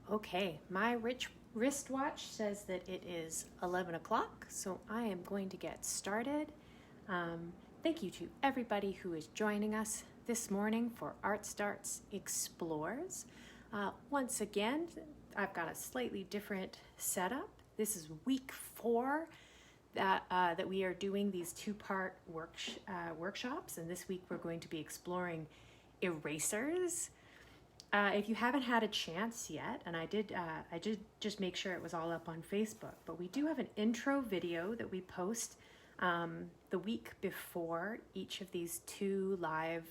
Okay, my wristwatch says that it is 11 o'clock, so I am going to get started. Thank you to everybody who is joining us this morning for ArtStarts Explores. Once again, I've got a slightly different setup. This is week 4 that we are doing these two-part workshops, and this week we're going to be exploring erasers. If you haven't had a chance yet, and I did just make sure it was all up on Facebook, but we do have an intro video that we post the week before each of these 2 live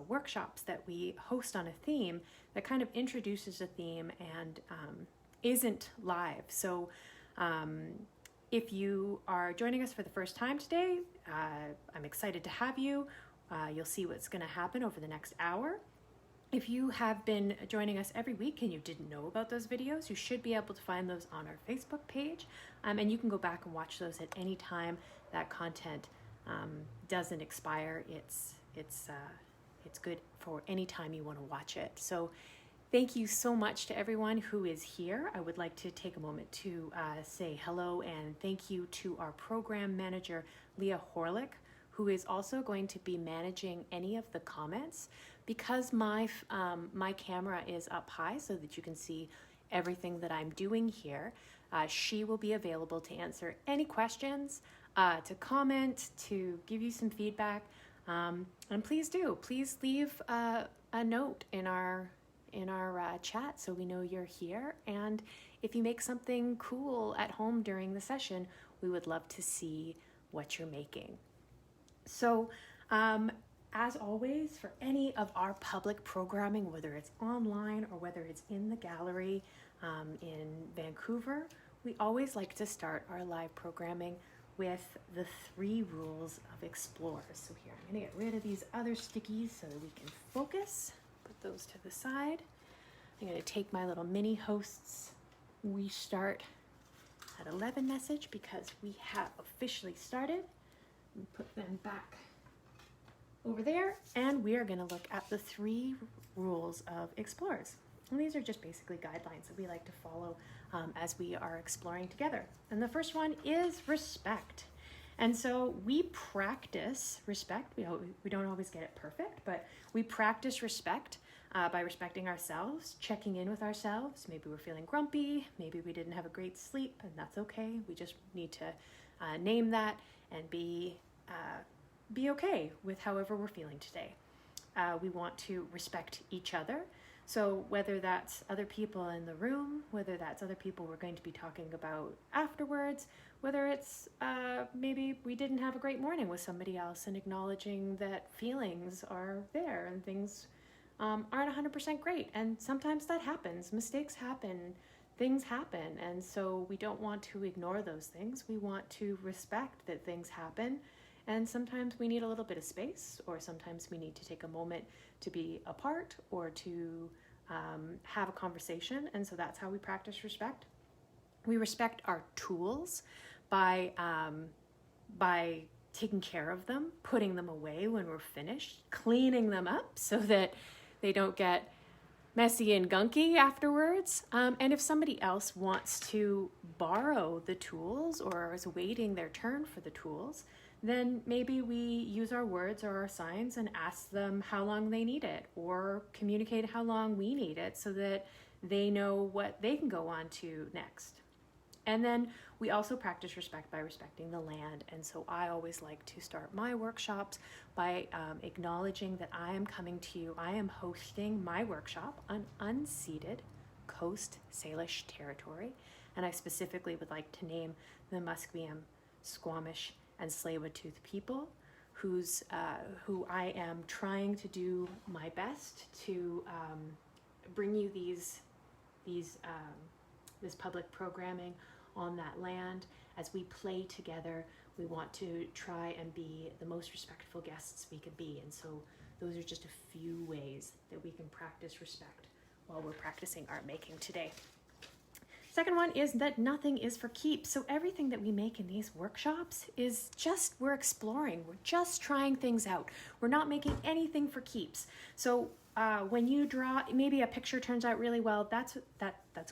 workshops that we host on a theme that kind of introduces a theme and isn't live. So if you are joining us for the first time today, I'm excited to have you. You'll see what's going to happen over the next hour. If you have been joining us every week and you didn't know about those videos, you should be able to find those on our Facebook page, and you can go back and watch those at any time. That content doesn't expire. It's good for any time you want to watch it. So thank you so much to everyone who is here. I would like to take a moment to say hello and thank you to our program manager, Leah Horlick, who is also going to be managing any of the comments. Because my camera is up high so that you can see everything that I'm doing here, she will be available to answer any questions, to comment, to give you some feedback, and please leave a note in our chat so we know you're here. And if you make something cool at home during the session, we would love to see what you're making. So as always, for any of our public programming, whether it's online or whether it's in the gallery in Vancouver, we always like to start our live programming with the 3 rules of Explores. So here, I'm going to get rid of these other stickies so that we can focus. Put those to the side. I'm going to take my little mini hosts. We start at 11 message because we have officially started. And put them back over there, and we are going to look at the 3 rules of Explores. And these are just basically guidelines that we like to follow as we are exploring together. And the first one is respect. And so we practice respect. We don't always get it perfect, but we practice respect by respecting ourselves, checking in with ourselves. Maybe we're feeling grumpy, maybe we didn't have a great sleep, and that's okay. We just need to name that and be okay with however we're feeling today. We want to respect each other. So whether that's other people in the room, whether that's other people we're going to be talking about afterwards, whether it's maybe we didn't have a great morning with somebody else and acknowledging that feelings are there and things aren't 100% great. And sometimes that happens. Mistakes happen. Things happen. And so we don't want to ignore those things. We want to respect that things happen. And sometimes we need a little bit of space, or sometimes we need to take a moment to be apart or to have a conversation. And so that's how we practice respect. We respect our tools by taking care of them, putting them away when we're finished, cleaning them up so that they don't get messy and gunky afterwards. And if somebody else wants to borrow the tools or is waiting their turn for the tools, then maybe we use our words or our signs and ask them how long they need it, or communicate how long we need it so that they know what they can go on to next. And then we also practice respect by respecting the land. And so I always like to start my workshops by acknowledging that I am coming to you. I am hosting my workshop on unceded Coast Salish territory. And I specifically would like to name the Musqueam, Squamish, and Tsleil-Waututh people, who I am trying to do my best to bring you this public programming on that land. As we play together, we want to try and be the most respectful guests we can be. And so those are just a few ways that we can practice respect while we're practicing art making today. Second one is that nothing is for keeps. So everything that we make in these workshops is just, we're exploring, we're just trying things out. We're not making anything for keeps. So when you draw, maybe a picture turns out really well, that's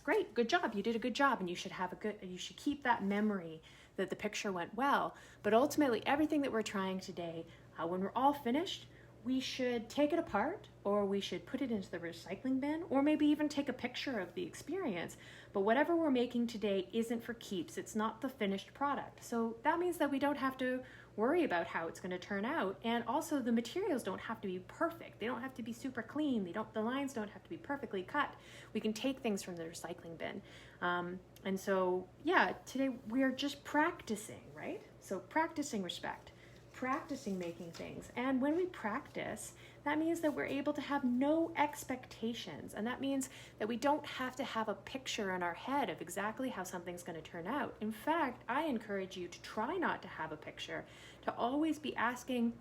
great. Good job. You did a good job, and you should keep that memory that the picture went well. But ultimately, everything that we're trying today, when we're all finished, we should take it apart, or we should put it into the recycling bin, or maybe even take a picture of the experience. But whatever we're making today isn't for keeps. It's not the finished product. So that means that we don't have to worry about how it's going to turn out. And also, the materials don't have to be perfect. They don't have to be super clean. The lines don't have to be perfectly cut. We can take things from the recycling bin. And so, yeah, today we are just practicing, right? So practicing respect, practicing making things. And when we practice, that means that we're able to have no expectations. And that means that we don't have to have a picture in our head of exactly how something's going to turn out. In fact, I encourage you to try not to have a picture, to always be asking,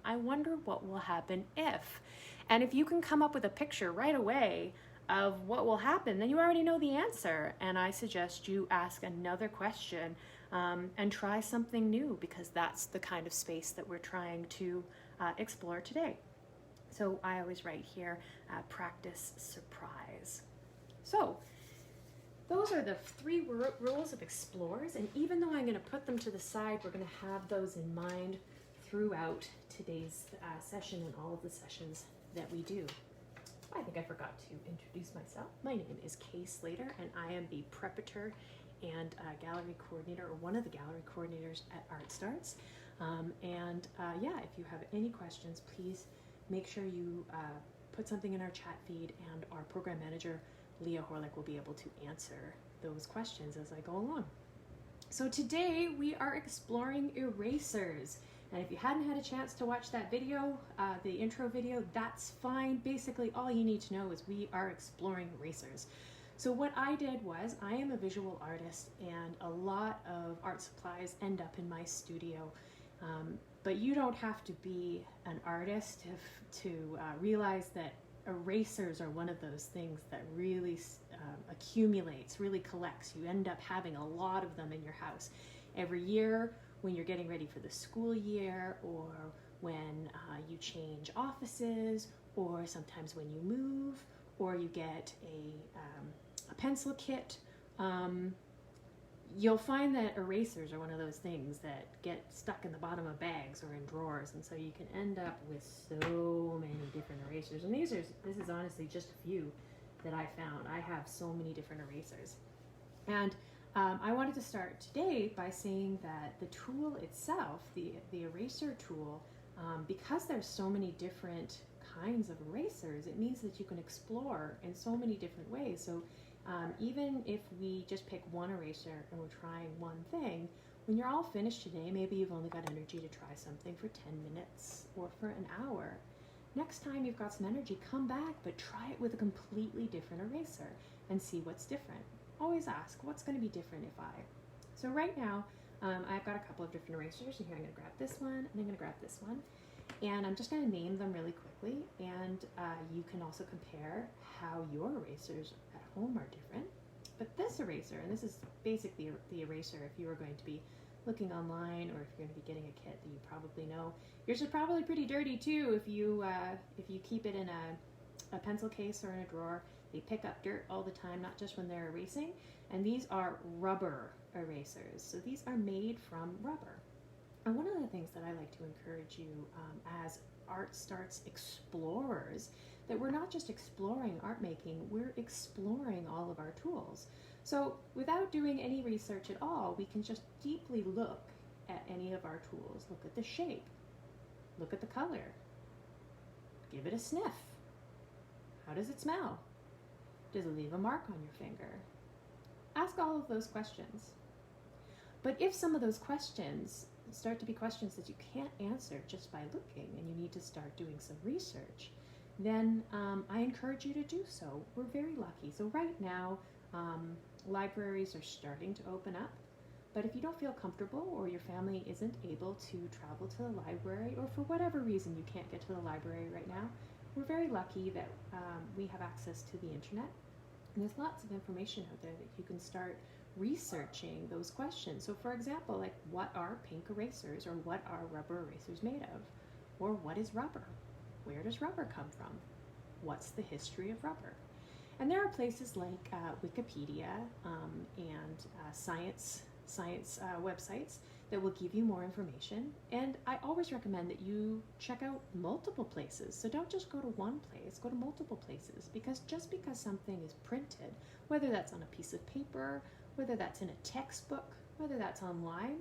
I wonder what will happen if. And if you can come up with a picture right away of what will happen, then you already know the answer. And I suggest you ask another question and try something new, because that's the kind of space that we're trying to explore today. So I always write here, practice surprise. So those are the 3 rules of Explores, and even though I'm going to put them to the side, we're going to have those in mind throughout today's session and all of the sessions that we do. I think I forgot to introduce myself. My name is Kay Slater, and I am the Preparator and gallery coordinator, or one of the gallery coordinators at ArtStarts. Yeah, if you have any questions, please make sure you put something in our chat feed, and our program manager, Leah Horlick, will be able to answer those questions as I go along. So today we are exploring erasers. And if you hadn't had a chance to watch that video, the intro video, that's fine. Basically, all you need to know is we are exploring erasers. So what I did was, I am a visual artist, and a lot of art supplies end up in my studio. But you don't have to be an artist to realize that erasers are one of those things that really accumulates, really collects. You end up having a lot of them in your house. Every year, when you're getting ready for the school year, or when you change offices, or sometimes when you move, or you get a pencil kit, you'll find that erasers are one of those things that get stuck in the bottom of bags or in drawers, and so you can end up with so many different erasers. And this is honestly just a few that I found. I have so many different erasers. And I wanted to start today by saying that the tool itself, the eraser tool, because there's so many different kinds of erasers, it means that you can explore in so many different ways. So even if we just pick one eraser and we're trying one thing, when you're all finished today, maybe you've only got energy to try something for 10 minutes or for an hour. Next time you've got some energy, come back, but try it with a completely different eraser and see what's different. Always ask, what's going to be different if I? So right now, I've got a couple of different erasers. And here I'm going to grab this one, and I'm going to grab this one. And I'm just going to name them really quickly, and you can also compare how your erasers at home are different. But this eraser, and this is basically the eraser if you were going to be looking online, or if you're going to be getting a kit that you probably know. Yours is probably pretty dirty too if you keep it in a pencil case or in a drawer. They pick up dirt all the time, not just when they're erasing. And these are rubber erasers. So these are made from rubber. And one of the things that I like to encourage you as ArtStarts Explorers, that we're not just exploring art making, we're exploring all of our tools. So without doing any research at all, we can just deeply look at any of our tools. Look at the shape. Look at the color. Give it a sniff. How does it smell? Does it leave a mark on your finger? Ask all of those questions. But if some of those questions start to be questions that you can't answer just by looking, and you need to start doing some research, then I encourage you to do so. We're very lucky. So right now, libraries are starting to open up. But if you don't feel comfortable, or your family isn't able to travel to the library, or for whatever reason you can't get to the library right now, we're very lucky that we have access to the internet. And there's lots of information out there that you can start researching those questions. So for example, like, what are pink erasers, or what are rubber erasers made of? Or what is rubber? Where does rubber come from? what's the history of rubber? And there are places like Wikipedia and science websites that will give you more information. And I always recommend that you check out multiple places. So don't just go to one place, go to multiple places, because just because something is printed, whether that's on a piece of paper, whether that's in a textbook, whether that's online,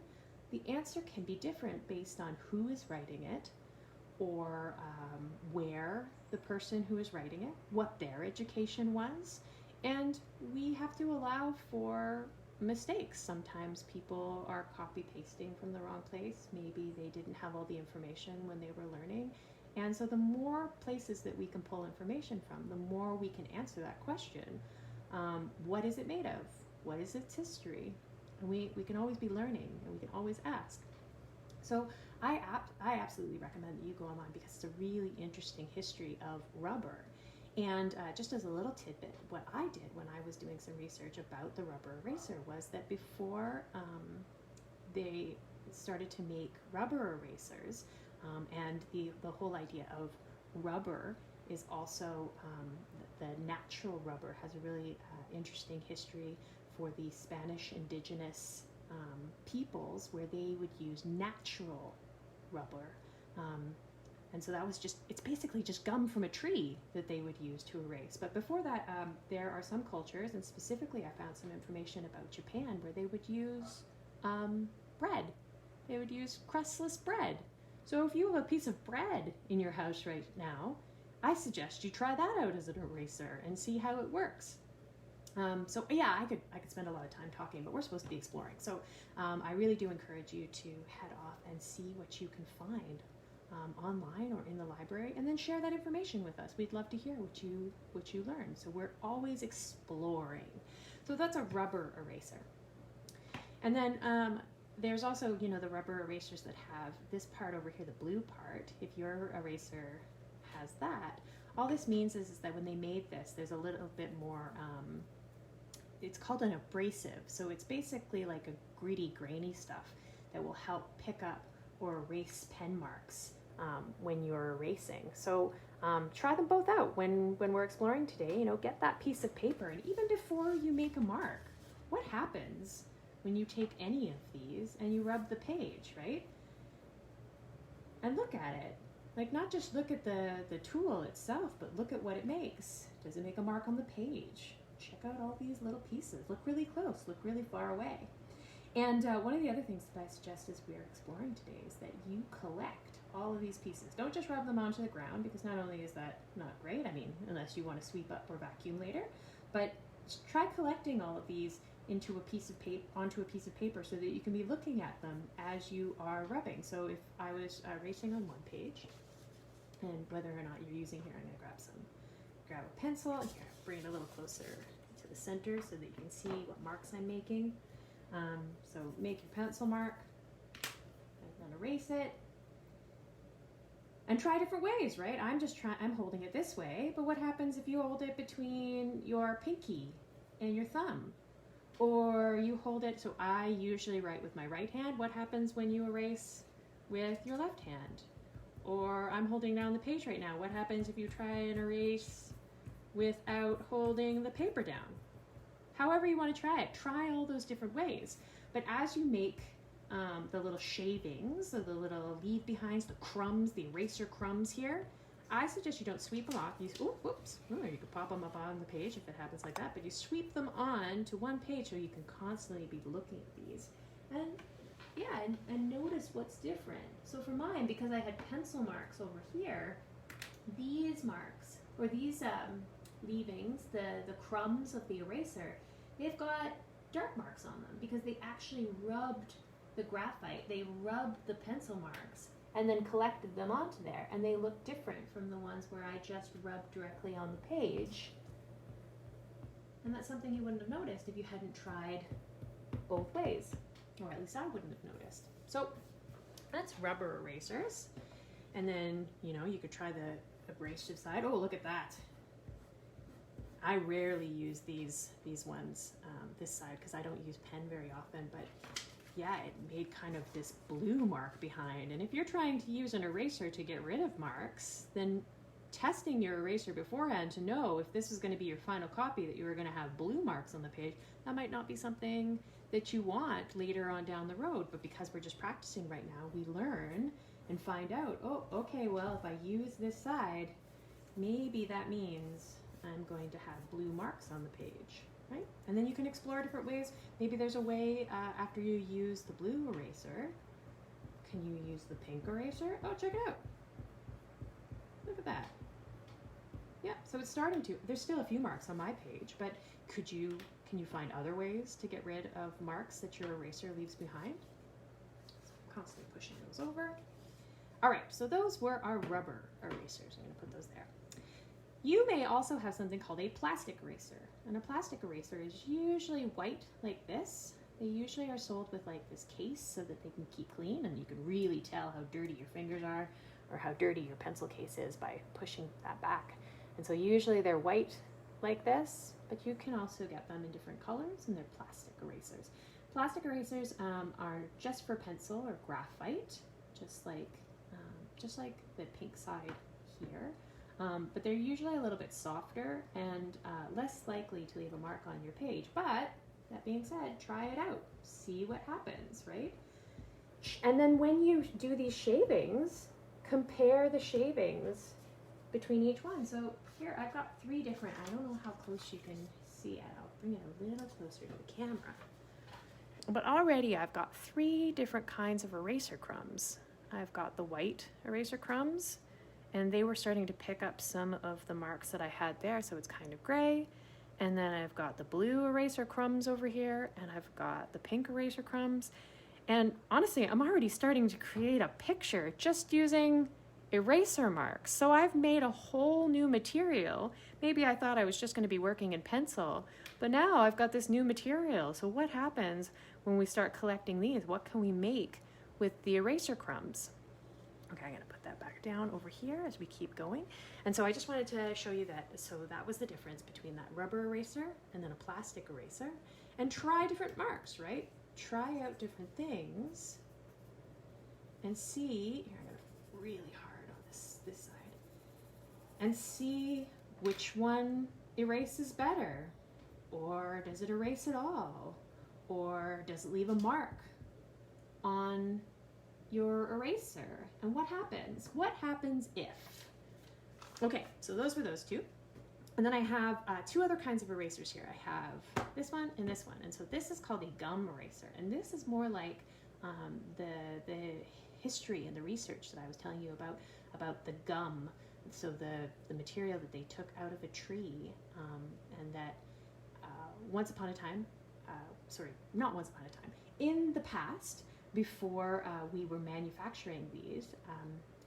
the answer can be different based on who is writing it, or where the person who is writing it, what their education was, and we have to allow for mistakes. Sometimes people are copy pasting from the wrong place. Maybe they didn't have all the information when they were learning. And so the more places that we can pull information from, the more we can answer that question. What is it made of? What is its history? And we can always be learning, and we can always ask. So I absolutely recommend that you go online, because it's a really interesting history of rubber. And just as a little tidbit, what I did when I was doing some research about the rubber eraser was that before they started to make rubber erasers, and the whole idea of rubber is also the natural rubber has a really interesting history for the Spanish indigenous peoples, where they would use natural rubber. And so that was it's basically just gum from a tree that they would use to erase. But before that, there are some cultures, and specifically I found some information about Japan, where they would use bread. They would use crustless bread. So if you have a piece of bread in your house right now, I suggest you try that out as an eraser and see how it works. So yeah, I could spend a lot of time talking, but we're supposed to be exploring. So I really do encourage you to head off and see what you can find online or in the library, and then share that information with us. We'd love to hear what you learned. So we're always exploring. So that's a rubber eraser. And then there's also, the rubber erasers that have this part over here, the blue part. If your eraser has that, all this means is that when they made this, there's a little bit more, it's called an abrasive. So it's basically like a gritty, grainy stuff that will help pick up or erase pen marks when you're erasing. So try them both out when we're exploring today. Get that piece of paper, and even before you make a mark, what happens when you take any of these and you rub the page, right? And look at it. Like, not just look at the tool itself, but look at what it makes. Does it make a mark on the page? Check out all these little pieces. Look really close, look really far away. And one of the other things that I suggest as we're exploring today is that you collect all of these pieces. Don't just rub them onto the ground, because not only is that not great, unless you want to sweep up or vacuum later, but try collecting all of these onto a piece of paper so that you can be looking at them as you are rubbing. So if I was erasing on one page, and whether or not you're using here, I'm going to grab a pencil, and here, bring it a little closer to the center so that you can see what marks I'm making. So make your pencil mark, and then erase it, and try different ways, right? I'm holding it this way, but what happens if you hold it between your pinky and your thumb? Or you hold it, so I usually write with my right hand. What happens when you erase with your left hand? Or I'm holding down the page right now. What happens if you try and erase without holding the paper down? However you want to try it, try all those different ways. But as you make the little shavings, or the little leave behinds, the crumbs, the eraser crumbs here, I suggest you don't sweep them off. You could pop them up on the page if it happens like that, but you sweep them on to one page so you can constantly be looking at these. And yeah, and notice what's different. So for mine, because I had pencil marks over here, these marks, or these leavings, the crumbs of the eraser, they've got dark marks on them because they actually rubbed the graphite, they rubbed the pencil marks and then collected them onto there, and they look different from the ones where I just rubbed directly on the page. And that's something you wouldn't have noticed if you hadn't tried both ways, or at least I wouldn't have noticed. So that's rubber erasers. And then, you could try the abrasive side. Oh, look at that. I rarely use these ones, this side, because I don't use pen very often, but yeah, it made kind of this blue mark behind. And if you're trying to use an eraser to get rid of marks, then testing your eraser beforehand to know if this was going to be your final copy, that you were going to have blue marks on the page, that might not be something that you want later on down the road. But because we're just practicing right now, we learn and find out, oh, okay, well, if I use this side, maybe that means I'm going to have blue marks on the page, right? And then you can explore different ways. Maybe there's a way after you use the blue eraser, can you use the pink eraser? Oh, check it out. Look at that. Yeah, so it's starting to, there's still a few marks on my page, but can you find other ways to get rid of marks that your eraser leaves behind? So I'm constantly pushing those over. All right, so those were our rubber erasers. I'm going to put those there. You may also have something called a plastic eraser. And a plastic eraser is usually white like this. They usually are sold with like this case so that they can keep clean, and you can really tell how dirty your fingers are or how dirty your pencil case is by pushing that back. And so usually they're white like this, but you can also get them in different colors, and they're plastic erasers. Plastic erasers are just for pencil or graphite, just like the pink side here. But they're usually a little bit softer and less likely to leave a mark on your page. But that being said, try it out. See what happens, right? And then when you do these shavings, compare the shavings between each one. So here I've got 3 different, I don't know how close you can see it. I'll bring it a little closer to the camera. But already I've got 3 different kinds of eraser crumbs. I've got the white eraser crumbs, and they were starting to pick up some of the marks that I had there, so it's kind of gray. And then I've got the blue eraser crumbs over here, and I've got the pink eraser crumbs. And honestly, I'm already starting to create a picture just using eraser marks. So I've made a whole new material. Maybe I thought I was just going to be working in pencil, but now I've got this new material. So what happens when we start collecting these? What can we make with the eraser crumbs? Okay, I'm going to put that back down over here as we keep going. And so I just wanted to show you that. So that was the difference between that rubber eraser and then a plastic eraser. And try different marks, right? Try out different things and see, here I'm going to really hard on this side, and see which one erases better, or does it erase at all, or does it leave a mark on your eraser, and what happens? What happens if? Okay, so those were those 2. And then I have 2 other kinds of erasers here. I have this one and this one. And so this is called a gum eraser. And this is more like the history and the research that I was telling you about the gum. So the material that they took out of a tree, and that once upon a time, not once upon a time, in the past, before we were manufacturing these,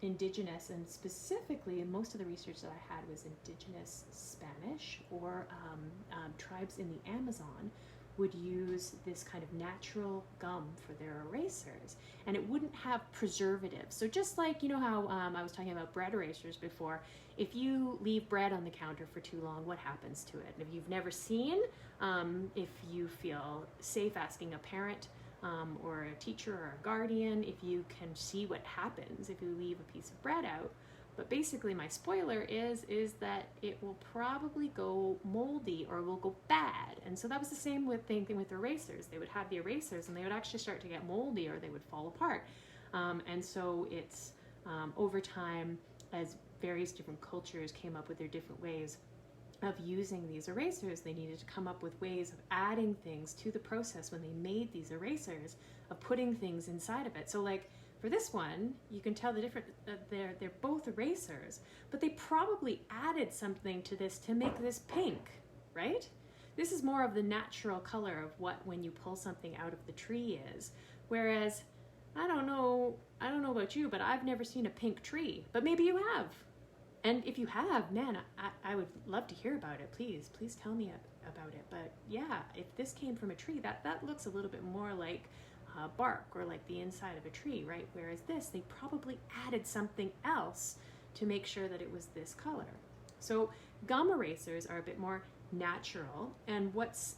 indigenous, and specifically most of the research that I had was indigenous Spanish or tribes in the Amazon would use this kind of natural gum for their erasers, and it wouldn't have preservatives. So just like, you know how I was talking about bread erasers before, if you leave bread on the counter for too long, what happens to it? And if you've never seen, if you feel safe asking a parent or a teacher or a guardian, if you can see what happens if you leave a piece of bread out. But basically my spoiler is that it will probably go moldy or will go bad. And so that was the same thing with erasers. They would have the erasers and they would actually start to get moldy or they would fall apart. And so it's over time, as various different cultures came up with their different ways of using these erasers, they needed to come up with ways of adding things to the process when they made these erasers, of putting things inside of it. So like for this one, you can tell the difference, they're both erasers, but they probably added something to this to make this pink, right? This is more of the natural color of what when you pull something out of the tree is. Whereas, I don't know about you, but I've never seen a pink tree, but maybe you have. And if you have, man, I would love to hear about it. Please tell me about it. But yeah, if this came from a tree, that looks a little bit more like bark or like the inside of a tree, right? Whereas this, they probably added something else to make sure that it was this color. So gum erasers are a bit more natural. And what's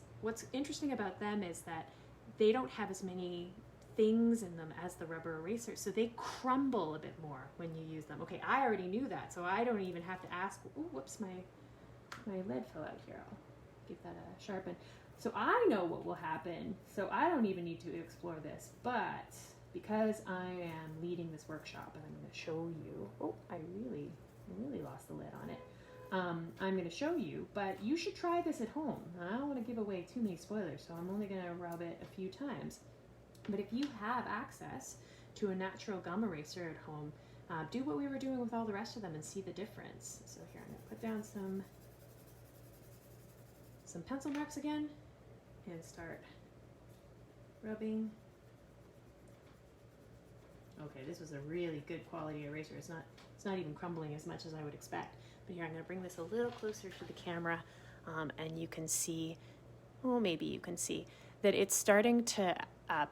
interesting about them is that they don't have as many things in them as the rubber erasers, so they crumble a bit more when you use them. Okay, I already knew that, so I don't even have to ask. Oh, whoops, my lead fell out here. I'll give that a sharpen. So I know what will happen, so I don't even need to explore this, but because I am leading this workshop and I'm going to show you, oh, I really lost the lid on it. I'm going to show you, but you should try this at home. I don't want to give away too many spoilers, so I'm only going to rub it a few times. But if you have access to a natural gum eraser at home, do what we were doing with all the rest of them and see the difference. So here, I'm going to put down some pencil marks again and start rubbing. Okay, this was a really good quality eraser. It's not even crumbling as much as I would expect. But here, I'm going to bring this a little closer to the camera, and you can see, well, maybe you can see that it's starting to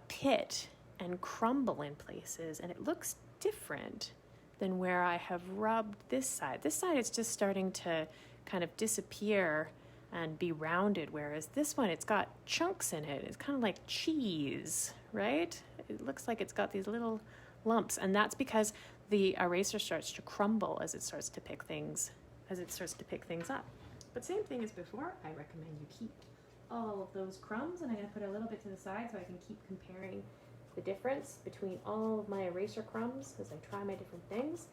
pit and crumble in places, and it looks different than where I have rubbed this side. This side, it's just starting to kind of disappear and be rounded, whereas this one, it's got chunks in it. It's kind of like cheese, right? It looks like it's got these little lumps, and that's because the eraser starts to crumble as it starts to pick things up. But same thing as before, I recommend you keep all of those crumbs, and I'm going to put a little bit to the side so I can keep comparing the difference between all of my eraser crumbs as I try my different things.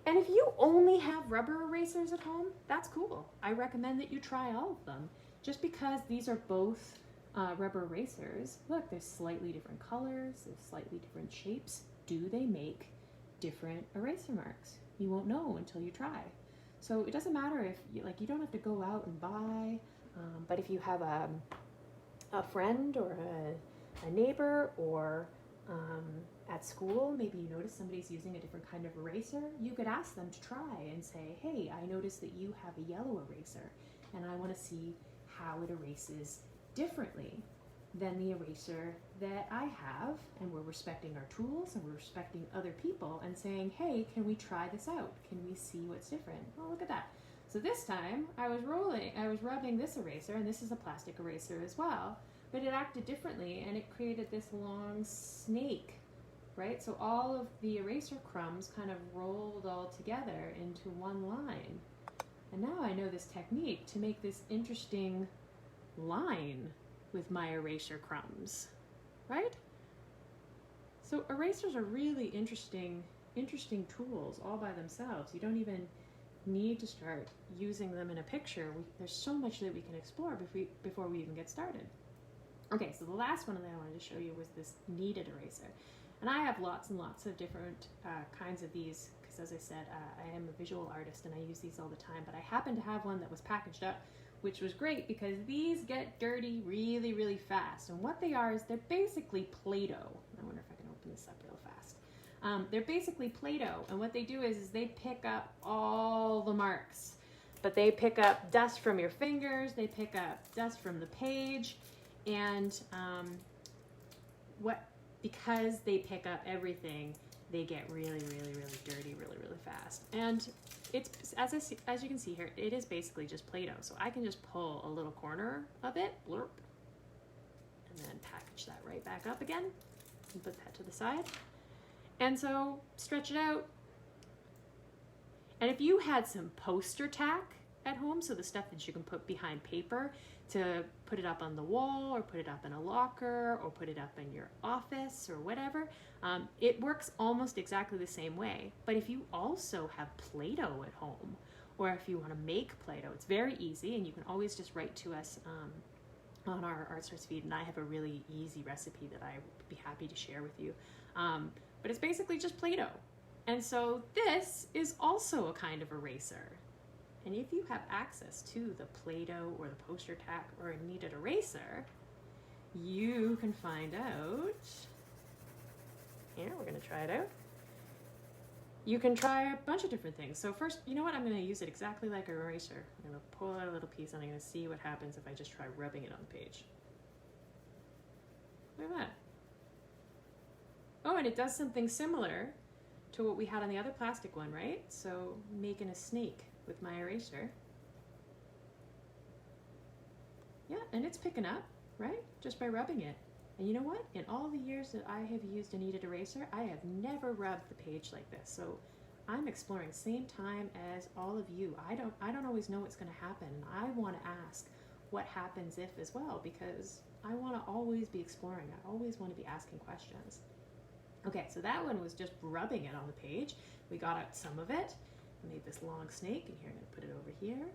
And if you only have rubber erasers at home, that's cool. I recommend that you try all of them. Just because these are both rubber erasers, look, there's slightly different colors, there's slightly different shapes. Do they make different eraser marks? You won't know until you try. So it doesn't matter if you don't have to go out and buy, but if you have a friend or a neighbor, or at school, maybe you notice somebody's using a different kind of eraser, you could ask them to try and say, hey, I noticed that you have a yellow eraser, and I want to see how it erases differently than the eraser that I have. And we're respecting our tools, and we're respecting other people, and saying, hey, can we try this out? Can we see what's different? Oh, look at that. So this time I was rubbing this eraser, and this is a plastic eraser as well, but it acted differently, and it created this long snake, right? So all of the eraser crumbs kind of rolled all together into one line. And now I know this technique to make this interesting line with my eraser crumbs, right? So erasers are really interesting tools all by themselves. You don't even need to start using them in a picture. There's so much that we can explore before we even get started. Okay, so the last one that I wanted to show you was this kneaded eraser. And I have lots and lots of different kinds of these, because as I said, I am a visual artist and I use these all the time, but I happen to have one that was packaged up, which was great because these get dirty really, really fast. And what they are is they're basically Play-Doh. I wonder if I can open this up real fast. They're basically Play-Doh, and what they do is they pick up all the marks. But they pick up dust from your fingers, they pick up dust from the page, and because they pick up everything, they get really, really, really dirty really, really fast. And it's, as you can see here, it is basically just Play-Doh. So I can just pull a little corner of it, blurp, and then package that right back up again and put that to the side. And so stretch it out. And if you had some poster tack at home, so the stuff that you can put behind paper to put it up on the wall, or put it up in a locker, or put it up in your office or whatever, it works almost exactly the same way. But if you also have Play-Doh at home, or if you want to make Play-Doh, it's very easy, and you can always just write to us on our ArtStarts feed, and I have a really easy recipe that I would be happy to share with you. But it's basically just Play-Doh. And so this is also a kind of eraser. And if you have access to the Play-Doh or the poster tack or a kneaded eraser, you can find out, here, we're going to try it out. You can try a bunch of different things. So first, you know what? I'm going to use it exactly like an eraser. I'm going to pull out a little piece, and I'm going to see what happens if I just try rubbing it on the page. Look at that. Oh, and it does something similar to what we had on the other plastic one, right? So making a snake with my eraser. Yeah, and it's picking up, right? Just by rubbing it. And you know what? In all the years that I have used a kneaded eraser, I have never rubbed the page like this. So I'm exploring same time as all of you. I don't always know what's going to happen. I want to ask what happens if as well, because I want to always be exploring. I always want to be asking questions. Okay, so that one was just rubbing it on the page. We got out some of it. I made this long snake, and here I'm going to put it over here.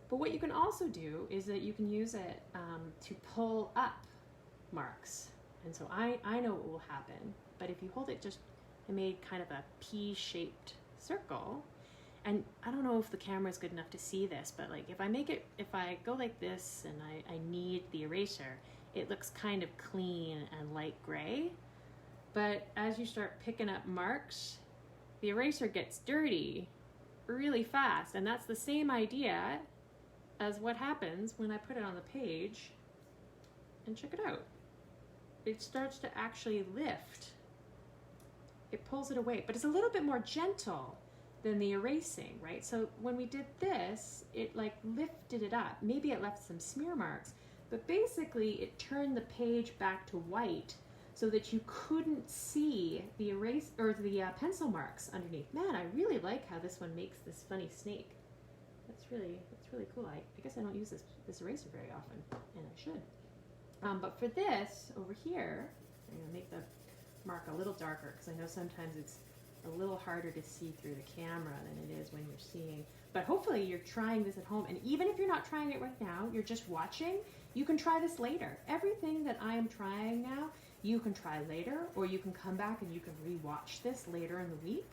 But what you can also do is that you can use it to pull up marks. And so I know what will happen, but if you hold it just, I made kind of a P-shaped circle. And I don't know if the camera is good enough to see this, but like if I go like this and I knead the eraser, it looks kind of clean and light gray. But as you start picking up marks, the eraser gets dirty really fast. And that's the same idea as what happens when I put it on the page. And check it out. It starts to actually lift. It pulls it away, but it's a little bit more gentle than the erasing, right? So when we did this, it like lifted it up. Maybe it left some smear marks, but basically it turned the page back to white so that you couldn't see the erase or the pencil marks underneath. Man, I really like how this one makes this funny snake. That's really cool. I guess I don't use this eraser very often, and I should. But for this over here, I'm gonna make the mark a little darker because I know sometimes it's a little harder to see through the camera than it is when you're seeing. But hopefully you're trying this at home, and even if you're not trying it right now, you're just watching, you can try this later. Everything that I am trying now, you can try later, or you can come back and you can re-watch this later in the week.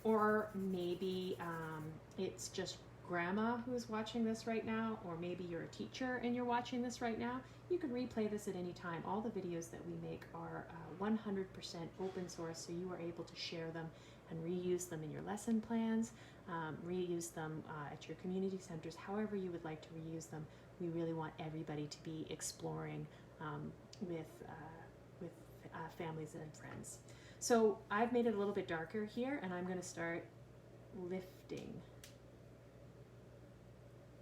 Or maybe it's just grandma who's watching this right now, or maybe you're a teacher and you're watching this right now. You can replay this at any time. All the videos that we make are 100% open source, so you are able to share them and reuse them in your lesson plans, reuse them at your community centers, however you would like to reuse them. We really want everybody to be exploring with families and friends. So I've made it a little bit darker here, and I'm going to start lifting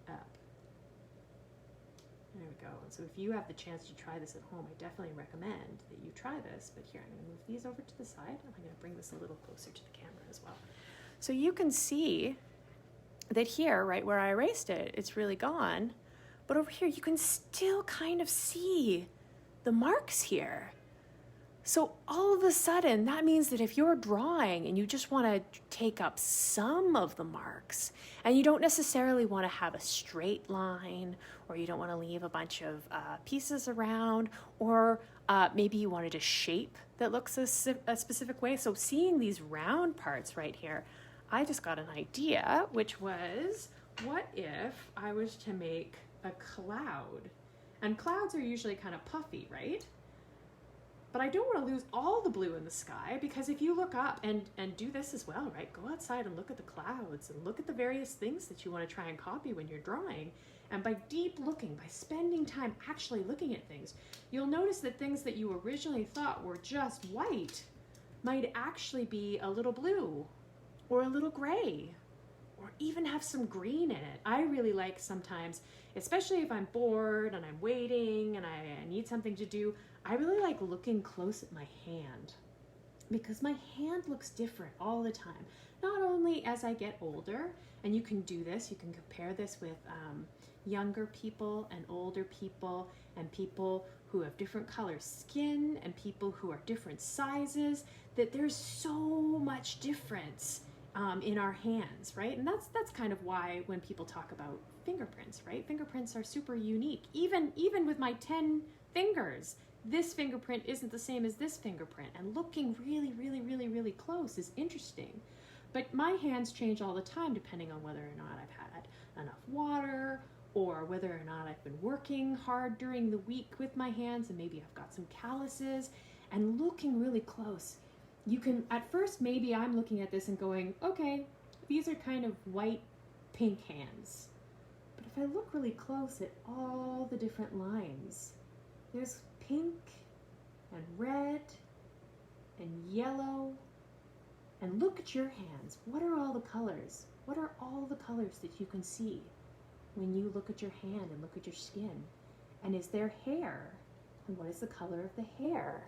up. There we go. And so if you have the chance to try this at home, I definitely recommend that you try this. But here, I'm going to move these over to the side. I'm going to bring this a little closer to the camera as well. So you can see that here, right where I erased it, it's really gone. But over here, you can still kind of see the marks here. So all of a sudden, that means that if you're drawing and you just want to take up some of the marks, and you don't necessarily want to have a straight line, or you don't want to leave a bunch of pieces around, or maybe you wanted a shape that looks a specific way. So seeing these round parts right here, I just got an idea, which was, what if I was to make a cloud? And clouds are usually kind of puffy, right? But I don't want to lose all the blue in the sky, because if you look up and do this as well, right? Go outside and look at the clouds and look at the various things that you want to try and copy when you're drawing. And by deep looking, by spending time actually looking at things, you'll notice that things that you originally thought were just white might actually be a little blue or a little gray, or even have some green in it. I really like sometimes, especially if I'm bored and I'm waiting and I need something to do, I really like looking close at my hand, because my hand looks different all the time. Not only as I get older, and you can do this, you can compare this with younger people and older people, and people who have different color skin, and people who are different sizes, that there's so much difference in our hands, right? And that's kind of why when people talk about fingerprints, right? Fingerprints are super unique. Even with my 10 fingers, this fingerprint isn't the same as this fingerprint, and looking really close is interesting. But my hands change all the time depending on whether or not I've had enough water, or whether or not I've been working hard during the week with my hands, and maybe I've got some calluses. And looking really close, you can, at first maybe I'm looking at this and going, okay, these are kind of white, pink hands. But if I look really close at all the different lines, there's pink and red and yellow. And look at your hands. What are all the colors? What are all the colors that you can see when you look at your hand and look at your skin? And is there hair And what is the color of the hair?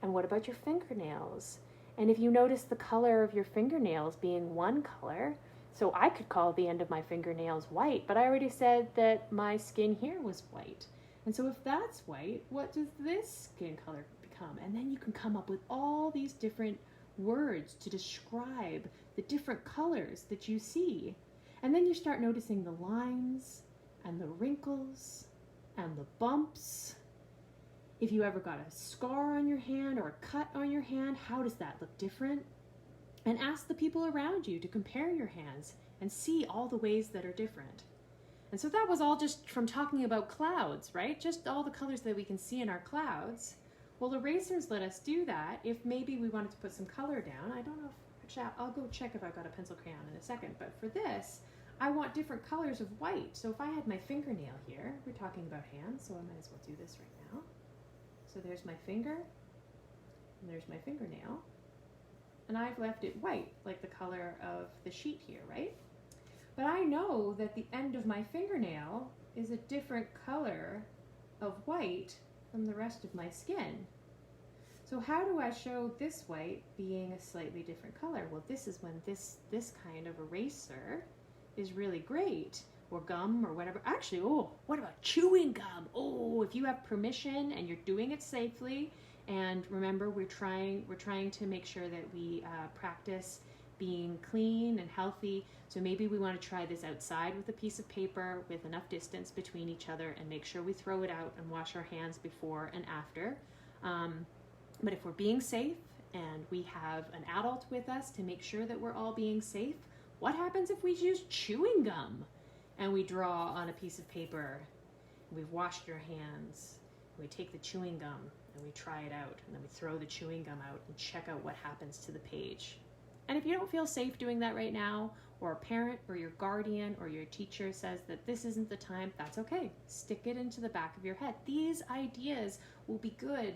And what about your fingernails? And if you notice the color of your fingernails being one color, so I could call the end of my fingernails white, but I already said that my skin here was white. And so if that's white, what does this skin color become? And then you can come up with all these different words to describe the different colors that you see. And then you start noticing the lines and the wrinkles and the bumps. If you ever got a scar on your hand or a cut on your hand, how does that look different? And ask the people around you to compare your hands and see all the ways that are different. And so that was all just from talking about clouds, right? Just all the colors that we can see in our clouds. Well, erasers let us do that if maybe we wanted to put some color down. I don't know if, actually, I'll go check if I've got a pencil crayon in a second, but for this, I want different colors of white. So if I had my fingernail here, we're talking about hands, so I might as well do this right now. So there's my finger, and there's my fingernail, and I've left it white, like the color of the sheet here, right? But I know that the end of my fingernail is a different color of white from the rest of my skin. So how do I show this white being a slightly different color? Well, this is when this kind of eraser is really great, or gum or whatever. Actually, oh, what about chewing gum? Oh, if you have permission and you're doing it safely, and remember, we're trying to make sure that we practice being clean and healthy. So maybe we want to try this outside with a piece of paper with enough distance between each other, and make sure we throw it out and wash our hands before and after. But if we're being safe and we have an adult with us to make sure that we're all being safe, what happens if we use chewing gum and we draw on a piece of paper, and we've washed our hands, and we take the chewing gum and we try it out, and then we throw the chewing gum out and check out what happens to the page. And if you don't feel safe doing that right now, or a parent or your guardian or your teacher says that this isn't the time, that's okay. Stick it into the back of your head. These ideas will be good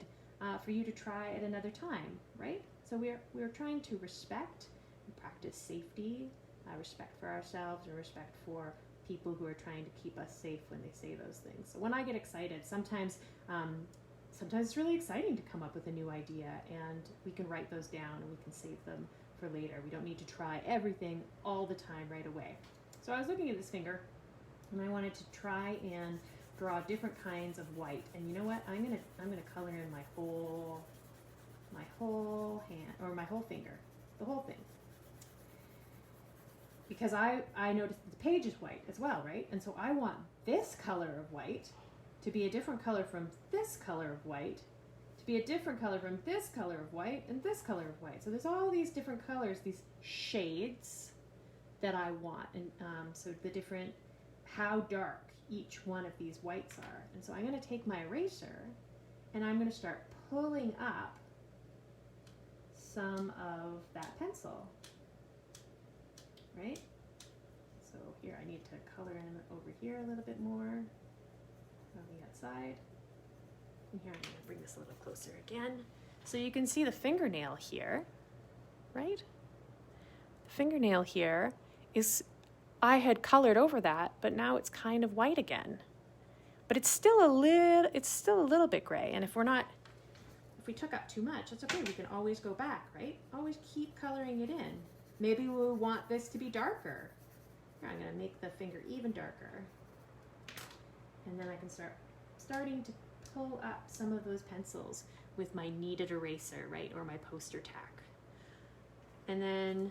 for you to try at another time, right? So we're trying to respect and practice safety, respect for ourselves, and respect for people who are trying to keep us safe when they say those things. So when I get excited, sometimes it's really exciting to come up with a new idea, and we can write those down and we can save them for later. We don't need to try everything all the time right away. So I was looking at this finger, and I wanted to try and draw different kinds of white. And you know what? I'm gonna color in my whole hand, or my whole finger, the whole thing. Because I noticed that the page is white as well, right? And so I want this color of white to be a different color from this color of white, to be a different color from this color of white, and this color of white. So there's all these different colors, these shades that I want. And so the different, how dark each one of these whites are. And so I'm gonna take my eraser and I'm gonna start pulling up some of that pencil. Right? So here I need to color in over here a little bit more on the outside. And here I'm going to bring this a little closer again. So you can see the fingernail here, right? The fingernail here is, I had colored over that, but now it's kind of white again. But it's still a little bit gray. And if we took up too much, it's okay. We can always go back, right? Always keep coloring it in. Maybe we want this to be darker. Here, I'm going to make the finger even darker. And then I can starting to pull up some of those pencils with my kneaded eraser, right, or my poster tack. And then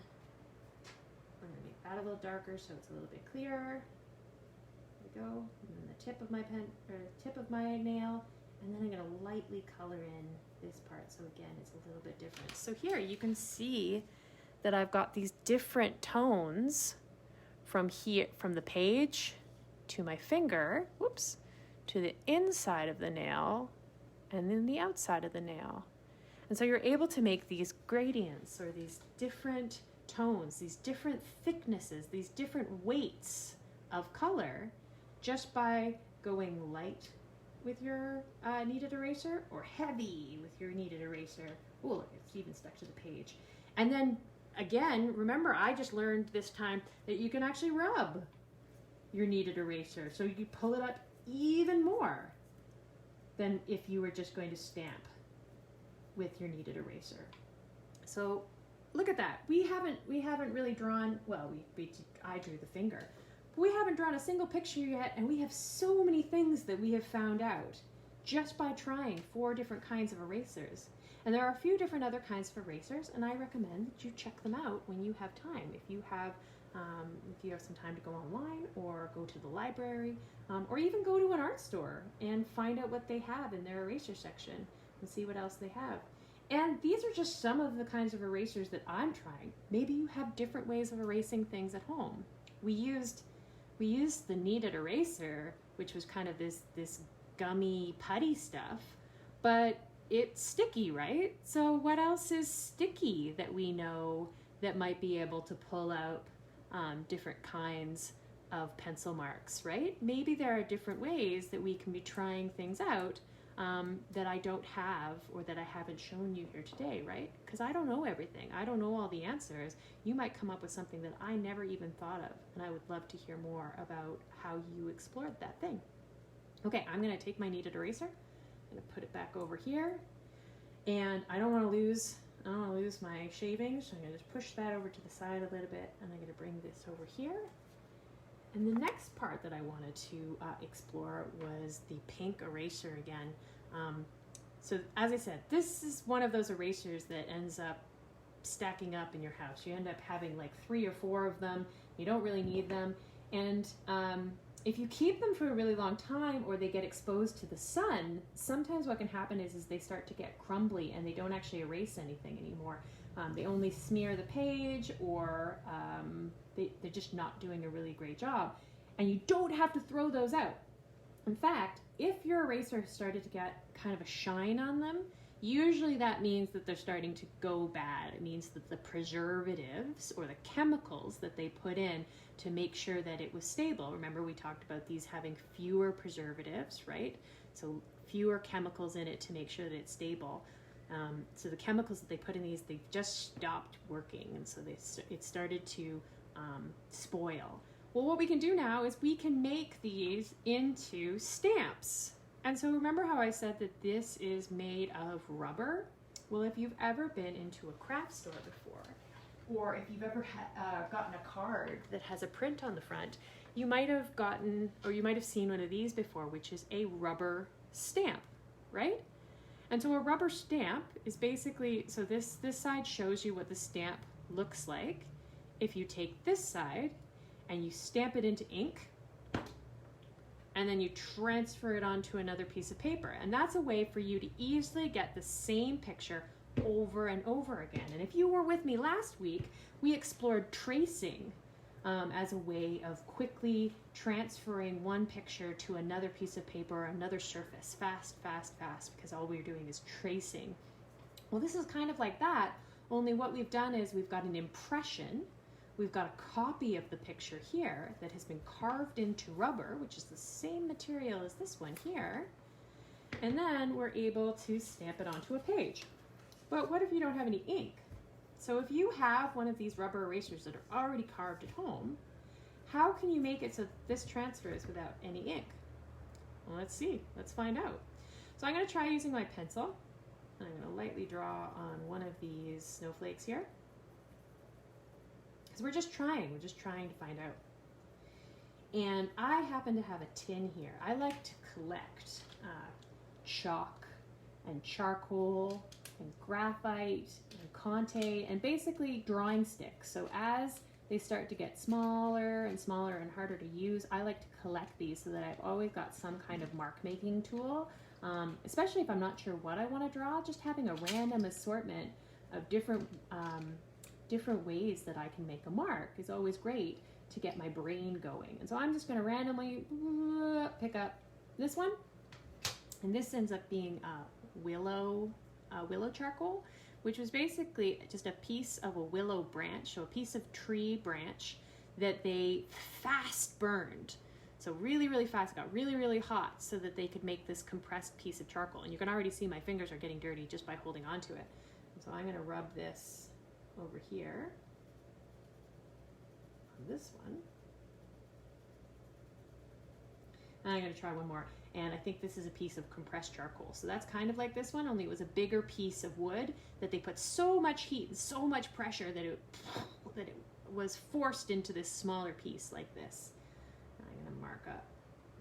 I'm going to make that a little darker so it's a little bit clearer. There we go. And then the tip of my tip of my nail. And then I'm going to lightly color in this part. So again, it's a little bit different. So here you can see that I've got these different tones from here, from the page to my finger, whoops, to the inside of the nail, and then the outside of the nail. And so you're able to make these gradients, or these different tones, these different thicknesses, these different weights of color, just by going light with your kneaded eraser, or heavy with your kneaded eraser. Oh, look, it's even stuck to the page. And then again, remember, I just learned this time that you can actually rub your kneaded eraser. So you pull it up even more. than if you were just going to stamp with your kneaded eraser. So look at that. We haven't really drawn, well, I drew the finger. But we haven't drawn a single picture yet, and we have so many things that we have found out just by trying 4 different kinds of erasers. And there are a few different other kinds of erasers, and I recommend that you check them out when you have time. If you have some time to go online or go to the library, or even go to an art store and find out what they have in their eraser section and see what else they have. And these are just some of the kinds of erasers that I'm trying. Maybe you have different ways of erasing things at home. We used the kneaded eraser, which was kind of this gummy putty stuff, but it's sticky, right? So what else is sticky that we know that might be able to pull out different kinds of pencil marks, right? Maybe there are different ways that we can be trying things out that I don't have, or that I haven't shown you here today, right? Because I don't know everything. I don't know all the answers. You might come up with something that I never even thought of, and I would love to hear more about how you explored that thing. Okay, I'm gonna take my kneaded eraser, I'm gonna put it back over here, and I don't wanna lose my shavings, so I'm gonna just push that over to the side a little bit, and I'm gonna bring this over here. And the next part that I wanted to explore was the pink eraser again. So as I said, this is one of those erasers that ends up stacking up in your house. You end up having like 3 or 4 of them. You don't really need them. And if you keep them for a really long time, or they get exposed to the sun, sometimes what can happen is they start to get crumbly and they don't actually erase anything anymore. They only smear the page, or they're just not doing a really great job. And you don't have to throw those out. In fact, if your eraser has started to get kind of a shine on them, usually that means that they're starting to go bad. It means that the preservatives, or the chemicals that they put in to make sure that it was stable. Remember, we talked about these having fewer preservatives, right? So fewer chemicals in it to make sure that it's stable. So the chemicals that they put in these, they've just stopped working, and so it started to spoil. Well, what we can do now is we can make these into stamps. And so remember how I said that this is made of rubber? Well, if you've ever been into a craft store before, or if you've ever gotten a card that has a print on the front, you might have gotten, or you might have seen one of these before, which is a rubber stamp, right? And so a rubber stamp is basically, so this side shows you what the stamp looks like. If you take this side and you stamp it into ink, and then you transfer it onto another piece of paper. And that's a way for you to easily get the same picture over and over again. And if you were with me last week, we explored tracing as a way of quickly transferring one picture to another piece of paper or another surface, fast, because all we're doing is tracing. Well, this is kind of like that, only what we've done is we've got an impression. We've got a copy of the picture here that has been carved into rubber, which is the same material as this one here. And then we're able to stamp it onto a page. But what if you don't have any ink? So if you have one of these rubber erasers that are already carved at home, how can you make it so this transfers without any ink? Well, let's see. Let's find out. So I'm going to try using my pencil. I'm going to lightly draw on one of these snowflakes here. Because we're just trying to find out. And I happen to have a tin here. I like to collect chalk and charcoal and graphite and Conte and basically drawing sticks. So as they start to get smaller and smaller and harder to use, I like to collect these so that I've always got some kind of mark making tool. Especially if I'm not sure what I want to draw, just having a random assortment of different ways that I can make a mark is always great to get my brain going. And so I'm just going to randomly pick up this one, and this ends up being willow charcoal, which was basically just a piece of a willow branch, so a piece of tree branch that they fast burned. So really fast, got really hot so that they could make this compressed piece of charcoal. And you can already see my fingers are getting dirty just by holding onto it. And so I'm going to rub this over here on this one. And I'm going to try one more. And I think this is a piece of compressed charcoal. So that's kind of like this one, only it was a bigger piece of wood that they put so much heat and so much pressure that it was forced into this smaller piece like this. I'm going to mark up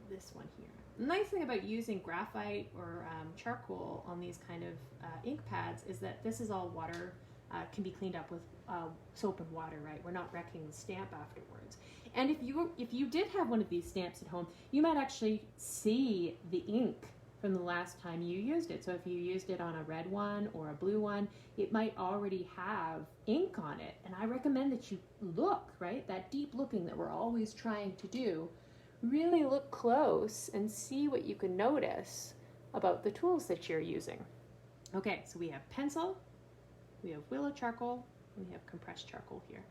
this one here. The nice thing about using graphite or charcoal on these kind of ink pads is that this is all water, can be cleaned up with soap and water, right? We're not wrecking the stamp afterwards. And if you did have one of these stamps at home, you might actually see the ink from the last time you used it. So if you used it on a red one or a blue one, it might already have ink on it. And I recommend that you look, right? That deep looking that we're always trying to do. Really look close and see what you can notice about the tools that you're using. Okay, so we have pencil, we have willow charcoal, and we have compressed charcoal here.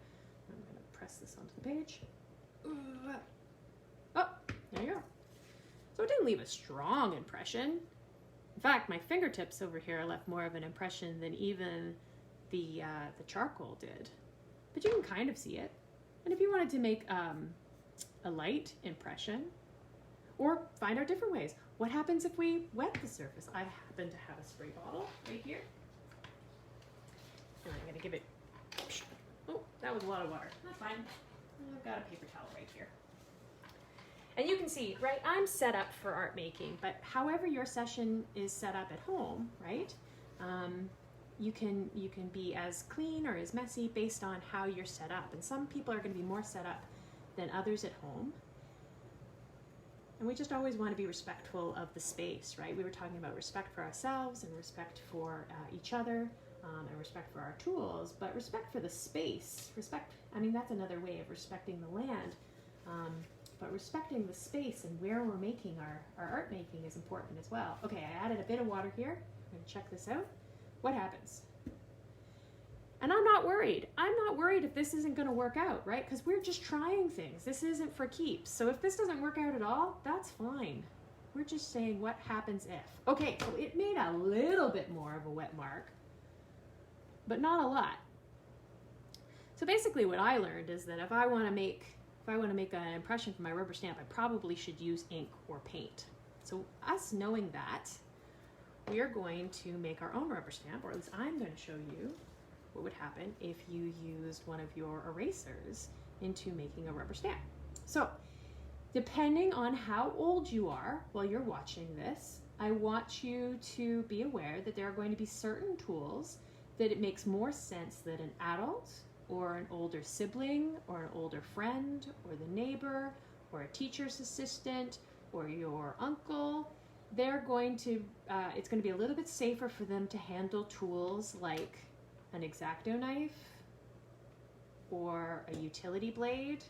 I'm going to press this onto the page. Oh, there you go. So it didn't leave a strong impression. In fact, my fingertips over here left more of an impression than even the charcoal did. But you can kind of see it. And if you wanted to make a light impression, or find out different ways. What happens if we wet the surface? I happen to have a spray bottle right here. And I'm going to give it, oh, that was a lot of water. That's fine. I've got a paper towel right here. And you can see, right, I'm set up for art making, but however your session is set up at home, right, you can be as clean or as messy based on how you're set up. And some people are going to be more set up than others at home. And we just always want to be respectful of the space, right? We were talking about respect for ourselves and respect for each other and respect for our tools, but respect for the space. I mean, that's another way of respecting the land, but respecting the space and where we're making our art making is important as well. Okay, I added a bit of water here. I'm going to check this out. What happens? And I'm not worried. I'm not worried if this isn't going to work out, right? Because we're just trying things. This isn't for keeps. So if this doesn't work out at all, that's fine. We're just saying what happens if. Okay, so it made a little bit more of a wet mark, but not a lot. So basically what I learned is that if I want to make an impression for my rubber stamp, I probably should use ink or paint. So us knowing that, we are going to make our own rubber stamp, or at least I'm going to show you what would happen if you used one of your erasers into making a rubber stamp. So, depending on how old you are while you're watching this, I want you to be aware that there are going to be certain tools that it makes more sense that an adult or an older sibling or an older friend or the neighbor or a teacher's assistant or your uncle, it's going to be a little bit safer for them to handle tools like an X-Acto knife or a utility blade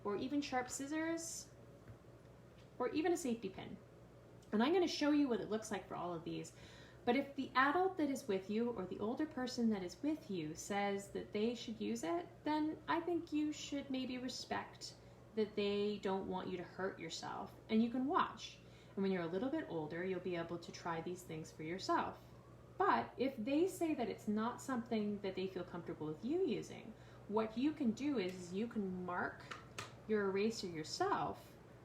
or even sharp scissors or even a safety pin. And I'm going to show you what it looks like for all of these. But if the adult that is with you or the older person that is with you says that they should use it, then I think you should maybe respect that they don't want you to hurt yourself, and you can watch. And when you're a little bit older, you'll be able to try these things for yourself. But if they say that it's not something that they feel comfortable with you using, what you can do is you can mark your eraser yourself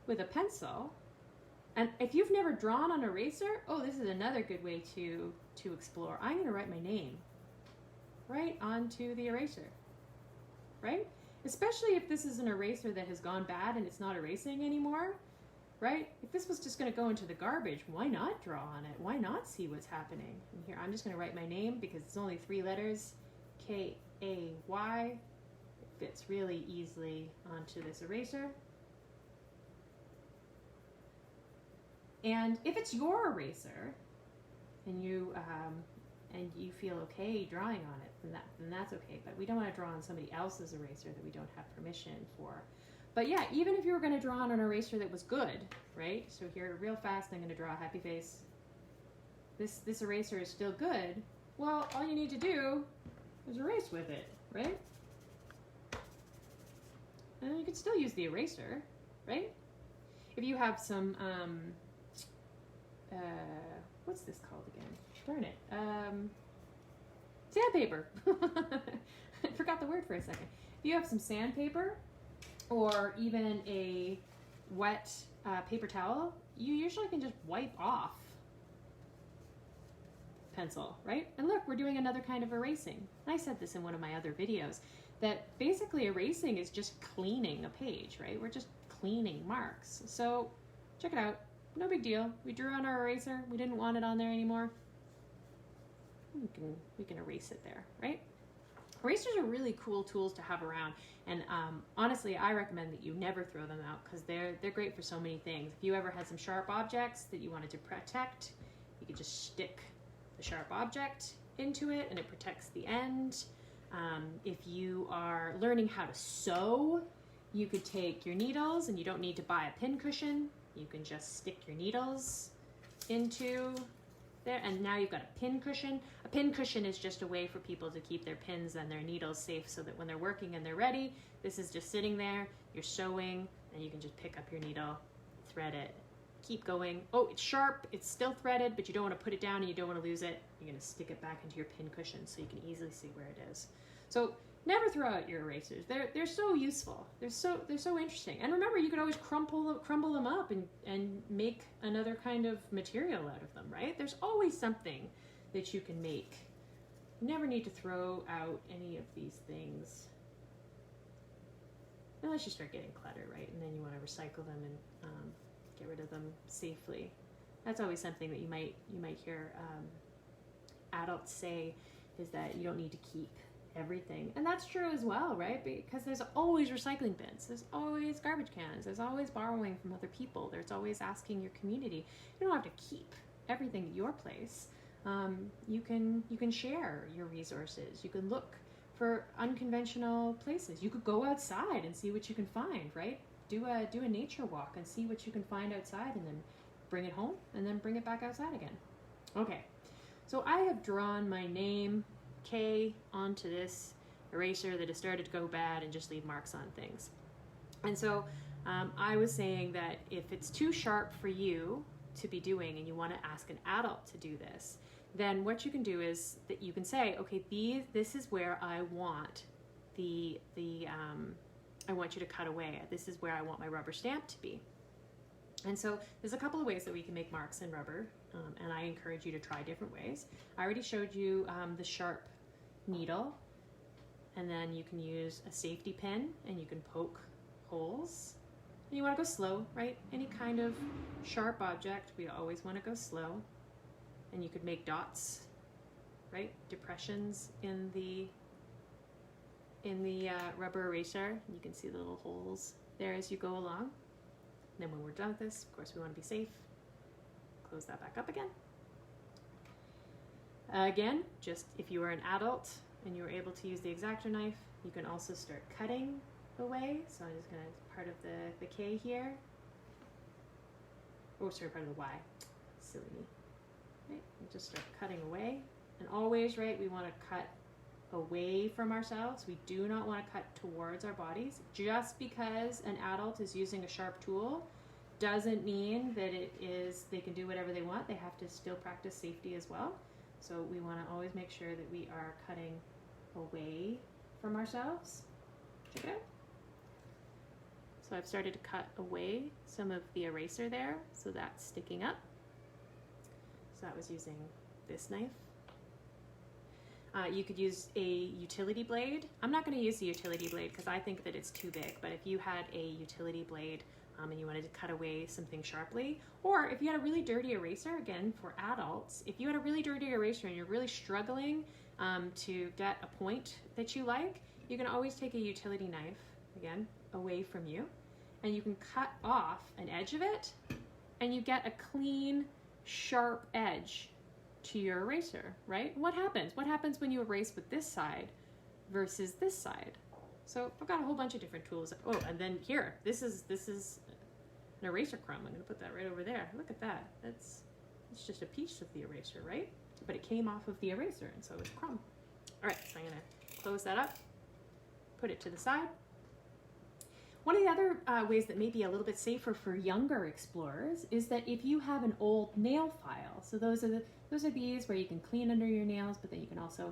with a pencil. And if you've never drawn on an eraser, oh, this is another good way to explore. I'm going to write my name right onto the eraser, right? Especially if this is an eraser that has gone bad and it's not erasing anymore, right? If this was just going to go into the garbage, why not draw on it? Why not see what's happening? And here, I'm just going to write my name because it's only 3 letters, K-A-Y. It fits really easily onto this eraser. And if it's your eraser and you feel okay drawing on it, then that's okay. But we don't want to draw on somebody else's eraser that we don't have permission for. But yeah, even if you were going to draw on an eraser that was good, right? So here, real fast, I'm going to draw a happy face. This eraser is still good. Well, all you need to do is erase with it, right? And you can still use the eraser, right? If you have some, what's this called again? Darn it. Sandpaper. I forgot the word for a second. If you have some sandpaper, or even a wet paper towel, you usually can just wipe off pencil, right? And look, we're doing another kind of erasing. I said this in one of my other videos, that basically erasing is just cleaning a page, right? We're just cleaning marks. So check it out, no big deal. We drew on our eraser, we didn't want it on there anymore. We can erase it there, right? Erasers are really cool tools to have around, and honestly, I recommend that you never throw them out because they're great for so many things. If you ever had some sharp objects that you wanted to protect, you could just stick the sharp object into it and it protects the end. If you are learning how to sew, you could take your needles, and you don't need to buy a pin cushion. You can just stick your needles into there, and now you've got a pin cushion. A pin cushion is just a way for people to keep their pins and their needles safe so that when they're working and they're ready, this is just sitting there, you're sewing, and you can just pick up your needle, thread it, keep going. Oh, it's sharp, it's still threaded, but you don't want to put it down and you don't want to lose it. You're going to stick it back into your pin cushion so you can easily see where it is. So never throw out your erasers. They're so useful. They're so interesting. And remember, you could always crumble them up and make another kind of material out of them, right? There's always something that you can make. You never need to throw out any of these things unless you start getting clutter, right? And then you want to recycle them and get rid of them safely. That's always something that you might hear adults say, is that you don't need to keep everything. And that's true as well, right? Because there's always recycling bins, there's always garbage cans, there's always borrowing from other people, there's always asking your community. You don't have to keep everything at your place. You can share your resources. You can look for unconventional places. You could go outside and see what you can find, right? Do a nature walk and see what you can find outside, and then bring it home and then bring it back outside again. Okay, so I have drawn my name K onto this eraser that has started to go bad and just leave marks on things. And so I was saying that if it's too sharp for you to be doing and you want to ask an adult to do this, then what you can do is that you can say, okay, this is where I want I want you to cut away. This is where I want my rubber stamp to be. And so there's a couple of ways that we can make marks in rubber, and I encourage you to try different ways. I already showed you the sharp needle, and then you can use a safety pin and you can poke holes. And you want to go slow, right? Any kind of sharp object, we always want to go slow. And you could make dots, right? Depressions in the rubber eraser. You can see the little holes there as you go along. And then when we're done with this, of course, we want to be safe. Close that back up again. Again, just if you are an adult and you were able to use the X-Acto knife, you can also start cutting away. So I'm just going to, part of the K here. Oh, sorry, part of the Y. Silly me. Right, and just start cutting away. And always, right, we want to cut away from ourselves. We do not want to cut towards our bodies. Just because an adult is using a sharp tool doesn't mean that they can do whatever they want. They have to still practice safety as well. So we want to always make sure that we are cutting away from ourselves. Check it out. So I've started to cut away some of the eraser there, so that's sticking up. So that was using this knife. You could use a utility blade. I'm not going to use the utility blade because I think that it's too big, but if you had a utility blade and you wanted to cut away something sharply, or if you had a really dirty eraser, again, for adults, if you had a really dirty eraser and you're really struggling to get a point that you like, you can always take a utility knife, again, away from you, and you can cut off an edge of it, and you get a clean, sharp edge to your eraser, right? What happens? What happens when you erase with this side versus this side? So I've got a whole bunch of different tools. Oh, and then here, this is an eraser crumb. I'm going to put that right over there. Look at that. It's just a piece of the eraser, right? But it came off of the eraser, and so it's a crumb. All right, so I'm going to close that up, put it to the side. One of the other ways that may be a little bit safer for younger explorers is that if you have an old nail file, so those are these where you can clean under your nails, but then you can also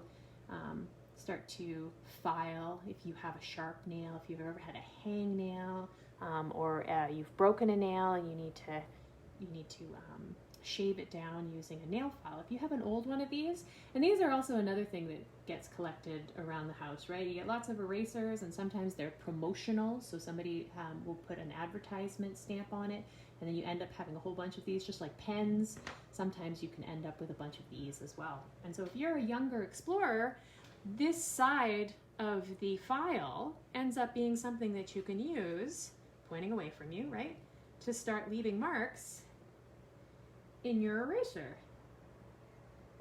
start to file if you have a sharp nail, if you've ever had a hang nail, or you've broken a nail and you need to you need to shave it down using a nail file. If you have an old one of these, and these are also another thing that gets collected around the house, right? You get lots of erasers, and sometimes they're promotional, so somebody will put an advertisement stamp on it, and then you end up having a whole bunch of these, just like pens. Sometimes you can end up with a bunch of these as well. And so if you're a younger explorer, this side of the file ends up being something that you can use, pointing away from you, right, to start leaving marks in your eraser.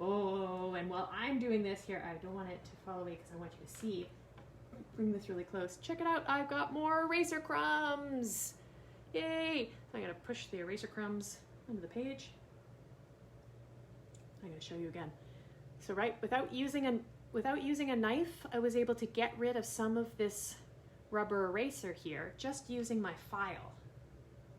Oh, and while I'm doing this here, I don't want it to fall away because I want you to see. Bring this really close. Check it out, I've got more eraser crumbs. Yay! I'm gonna push the eraser crumbs onto the page. I'm gonna show you again. So right, without using a knife, I was able to get rid of some of this rubber eraser here, just using my file.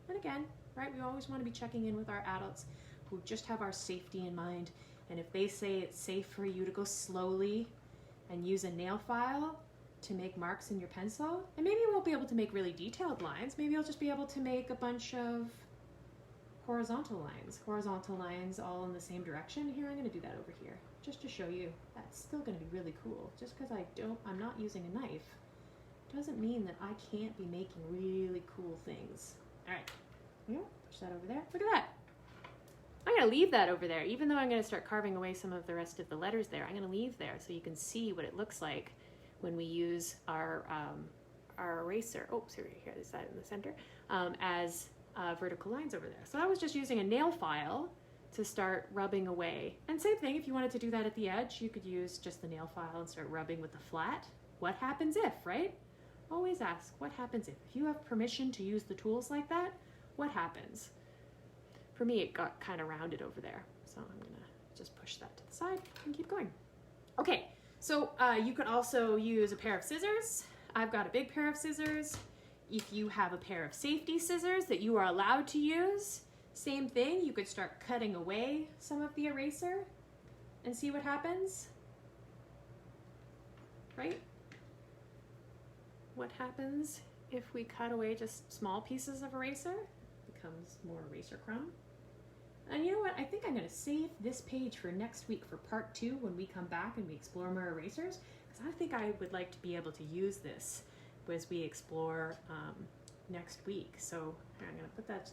And again, right, we always want to be checking in with our adults who just have our safety in mind. And if they say it's safe for you to go slowly and use a nail file to make marks in your pencil, and maybe you won't be able to make really detailed lines, maybe you'll just be able to make a bunch of horizontal lines all in the same direction. Here, I'm going to do that over here, just to show you. That's still going to be really cool. Just because I'm not using a knife doesn't mean that I can't be making really cool things. All right, here, push that over there. Look at that. I'm going to leave that over there, even though I'm going to start carving away some of the rest of the letters there. I'm going to leave there so you can see what it looks like when we use our eraser. Oh, sorry, here, this side in the center, as vertical lines over there. So I was just using a nail file to start rubbing away. And same thing, if you wanted to do that at the edge, you could use just the nail file and start rubbing with the flat. What happens if, right? Always ask, what happens if? If you have permission to use the tools like that, what happens? For me, it got kind of rounded over there. So I'm gonna just push that to the side and keep going. Okay, so you can also use a pair of scissors. I've got a big pair of scissors. If you have a pair of safety scissors that you are allowed to use, same thing, you could start cutting away some of the eraser and see what happens, right? What happens if we cut away just small pieces of eraser? It becomes more eraser crumb. And you know what, I think I'm gonna save this page for next week for part 2 when we come back and we explore more erasers, because I think I would like to be able to use this as we explore next week. So I'm gonna put that,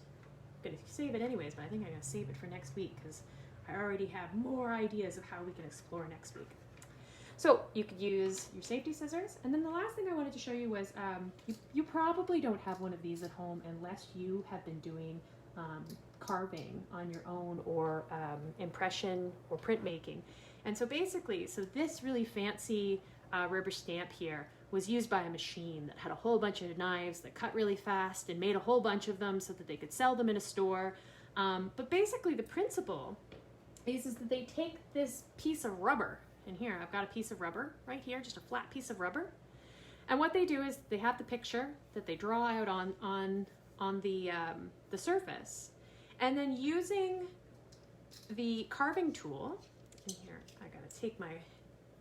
I'm gonna save it anyways, but I think I'm gonna save it for next week because I already have more ideas of how we can explore next week. So you could use your safety scissors. And then the last thing I wanted to show you was you probably don't have one of these at home unless you have been doing carving on your own or impression or printmaking. And so basically, so this really fancy rubber stamp here was used by a machine that had a whole bunch of knives that cut really fast and made a whole bunch of them so that they could sell them in a store. But basically the principle is that they take this piece of rubber, and here I've got a piece of rubber right here, just a flat piece of rubber. And what they do is they have the picture that they draw out on the surface, and then using the carving tool, and here I gotta take my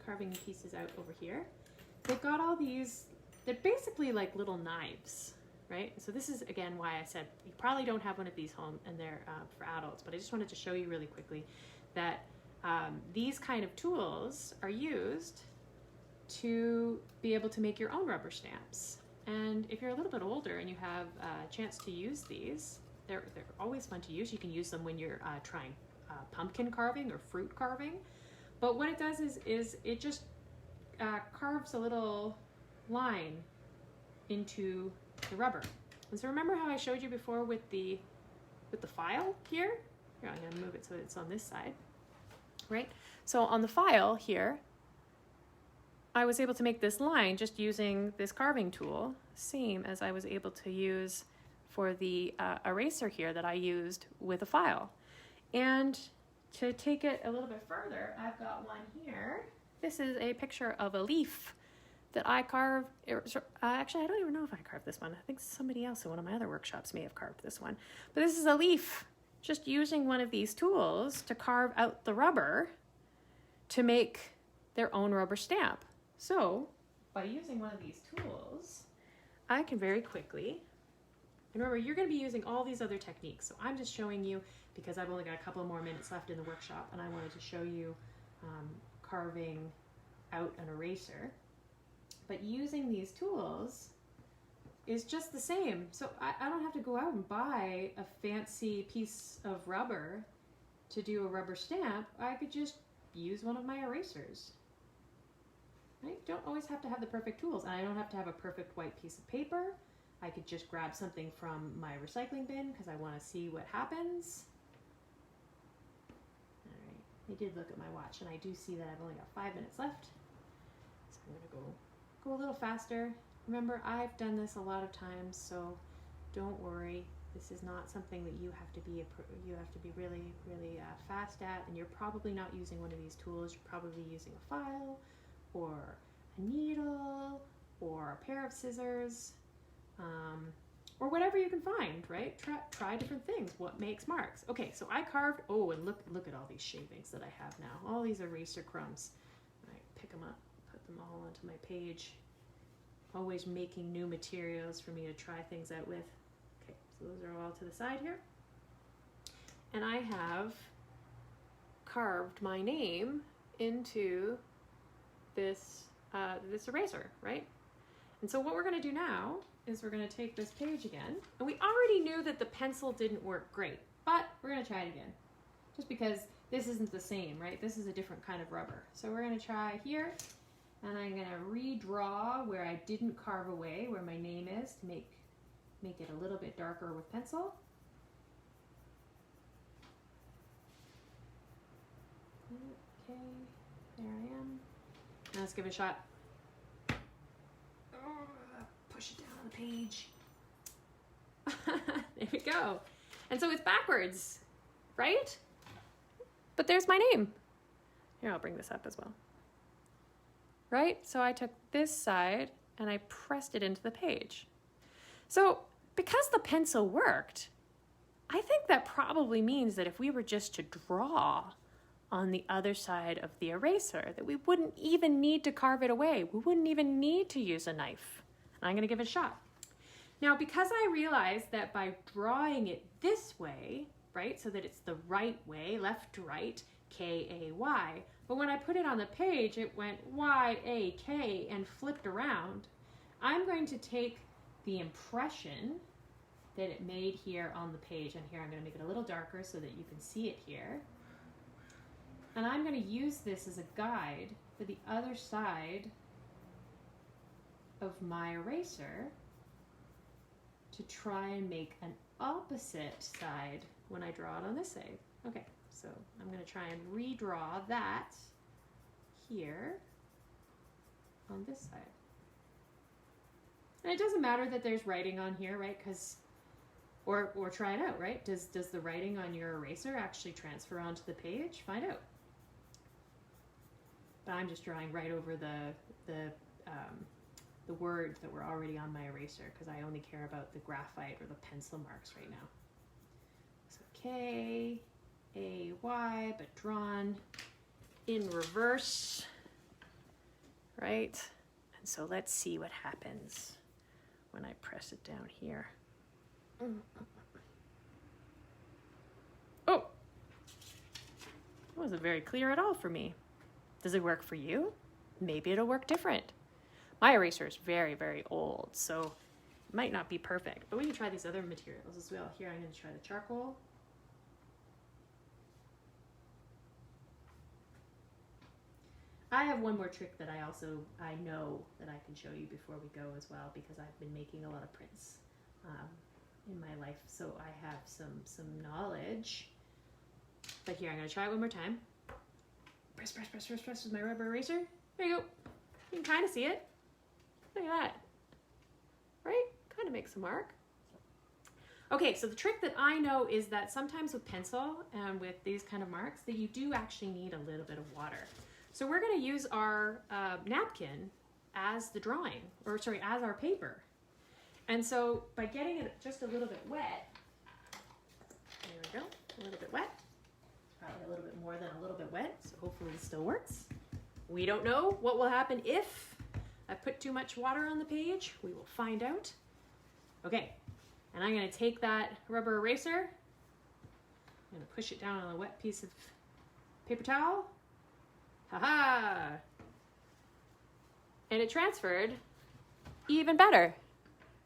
carving pieces out over here. They've got all these, they're basically like little knives, right? So this is, again, why I said you probably don't have one of these home and they're for adults, but I just wanted to show you really quickly that these kind of tools are used to be able to make your own rubber stamps. And if you're a little bit older and you have a chance to use these, they're always fun to use. You can use them when you're trying pumpkin carving or fruit carving. But what it does is it just carves a little line into the rubber. And so remember how I showed you before with the file here? Here, I'm gonna move it so it's on this side, right? So on the file here, I was able to make this line just using this carving tool, same as I was able to use for the eraser here that I used with a file. And to take it a little bit further, I've got one here. This is a picture of a leaf that I carved. Actually, I don't even know if I carved this one. I think somebody else in one of my other workshops may have carved this one. But this is a leaf, just using one of these tools to carve out the rubber to make their own rubber stamp. So by using one of these tools, I can very quickly And remember, you're going to be using all these other techniques. So I'm just showing you because I've only got a couple more minutes left in the workshop, and I wanted to show you carving out an eraser. But using these tools is just the same. So I don't have to go out and buy a fancy piece of rubber to do a rubber stamp. I could just use one of my erasers. Right? Don't always have to have the perfect tools, and I don't have to have a perfect white piece of paper. I could just grab something from my recycling bin because I want to see what happens. All right, I did look at my watch, and I do see that I've only got 5 minutes left. So I'm going to go a little faster. Remember, I've done this a lot of times, so don't worry. This is not something that you have to be really fast at, and you're probably not using one of these tools. You're probably using a file, or a needle, or a pair of scissors, or whatever you can find. Right? Try different things. What makes marks? Okay, so I carved. Oh, and look at all these shavings that I have now. All these eraser crumbs. All right, pick them up, put them all onto my page. Always making new materials for me to try things out with. Okay, so those are all to the side here. And I have carved my name into this, this eraser, right? And so what we're gonna do now is we're gonna take this page again, and we already knew that the pencil didn't work great, but we're gonna try it again, just because this isn't the same, right? This is a different kind of rubber. So we're gonna try here. And I'm going to redraw where I didn't carve away, where my name is, to make it a little bit darker with pencil. Okay, there I am. Now let's give it a shot. Oh, push it down on the page. There we go. And so it's backwards, right? But there's my name. Here, I'll bring this up as well. Right? So I took this side and I pressed it into the page. So because the pencil worked, I think that probably means that if we were just to draw on the other side of the eraser, that we wouldn't even need to carve it away. We wouldn't even need to use a knife. And I'm going to give it a shot. Now, because I realized that by drawing it this way, right, so that it's the right way, left to right, K-A-Y, but when I put it on the page, it went Y-A-K and flipped around. I'm going to take the impression that it made here on the page, and here I'm going to make it a little darker so that you can see it here. And I'm going to use this as a guide for the other side of my eraser to try and make an opposite side when I draw it on this side. Okay. So I'm going to try and redraw that here on this side. And it doesn't matter that there's writing on here, right? Because, or try it out, right? Does the writing on your eraser actually transfer onto the page? Find out. But I'm just drawing right over the words that were already on my eraser because I only care about the graphite or the pencil marks right now. So K. A-Y, but drawn in reverse, right? And so let's see what happens when I press it down here. Oh, it wasn't very clear at all for me. Does it work for you? Maybe it'll work different. My eraser is very, very old, so it might not be perfect, but we can try these other materials as well. Here, I'm going to try the charcoal. I have one more trick that I know that I can show you before we go as well, because I've been making a lot of prints in my life, so I have some knowledge. But here, I'm going to try it one more time. Press with my rubber eraser. There you go. You can kind of see it. Look at that. Right? Kind of makes a mark. Okay, so the trick that I know is that sometimes with pencil and with these kind of marks that you do actually need a little bit of water. So we're going to use our napkin as the drawing, or sorry, as our paper. And so by getting it just a little bit wet, there we go, a little bit wet, probably a little bit more than a little bit wet, so hopefully it still works. We don't know what will happen if I put too much water on the page. We will find out. Okay, And I'm going to take that rubber eraser, I'm going to push it down on a wet piece of paper towel. Ha-ha! And it transferred even better,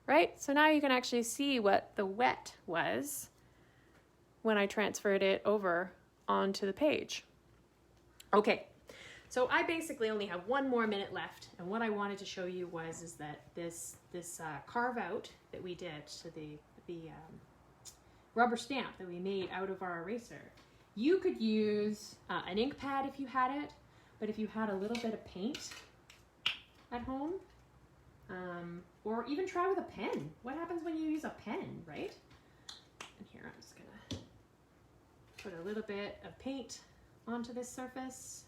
right? So now you can actually see what the wet was when I transferred it over onto the page. Okay, so I basically only have 1 more minute left, and what I wanted to show you is that this carve out that we did, so the rubber stamp that we made out of our eraser, you could use an ink pad if you had it, but if you had a little bit of paint at home, or even try with a pen. What happens when you use a pen, right? And here I'm just gonna put a little bit of paint onto this surface,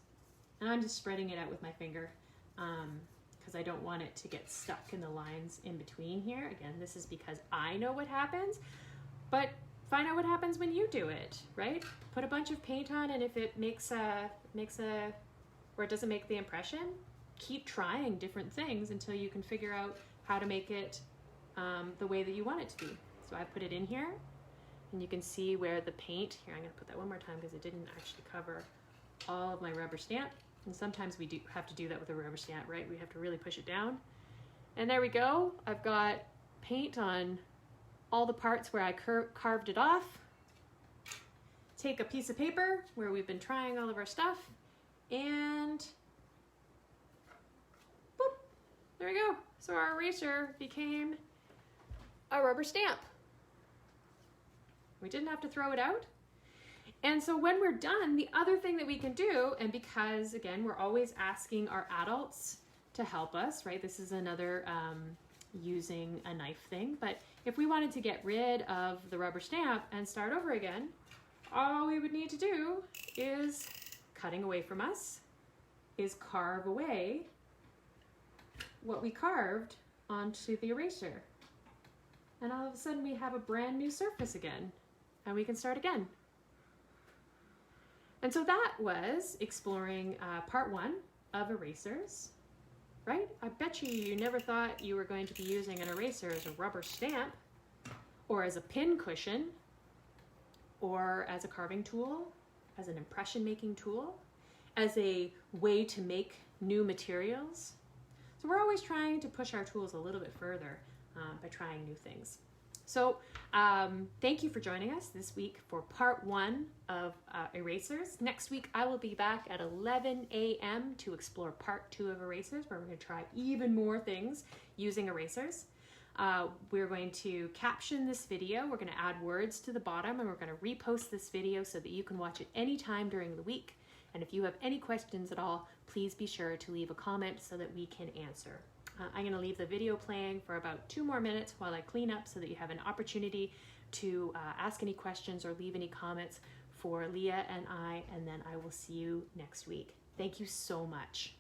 and I'm just spreading it out with my finger because I don't want it to get stuck in the lines in between here. Again, this is because I know what happens, but find out what happens when you do it, right? Put a bunch of paint on, and if it makes or it doesn't make the impression, keep trying different things until you can figure out how to make it the way that you want it to be. So I put it in here, and you can see where the paint, here I'm going to put that one more time because it didn't actually cover all of my rubber stamp. And sometimes we do have to do that with a rubber stamp, right? We have to really push it down. And there we go. I've got paint on all the parts where I carved it off. Take a piece of paper where we've been trying all of our stuff, and boop, there we go. So our eraser became a rubber stamp. We didn't have to throw it out. And so when we're done, the other thing that we can do, and because again, we're always asking our adults to help us, right? This is another using a knife thing, but if we wanted to get rid of the rubber stamp and start over again, all we would need to do is, cutting away from us, is carve away what we carved onto the eraser. And all of a sudden we have a brand new surface again, and we can start again. And so that was exploring part 1 of erasers, right? I bet you never thought you were going to be using an eraser as a rubber stamp, or as a pin cushion, or as a carving tool, as an impression making tool, as a way to make new materials. So we're always trying to push our tools a little bit further by trying new things. So thank you for joining us this week for part 1 of erasers. Next week I will be back at 11 a.m. to explore part 2 of erasers, where we're going to try even more things using erasers. We're going to caption this video, we're going to add words to the bottom, and we're going to repost this video so that you can watch it anytime during the week. And if you have any questions at all, please be sure to leave a comment so that we can answer. I'm going to leave the video playing for about 2 more minutes while I clean up, so that you have an opportunity to ask any questions or leave any comments for Leah and I, and then I will see you next week. Thank you so much.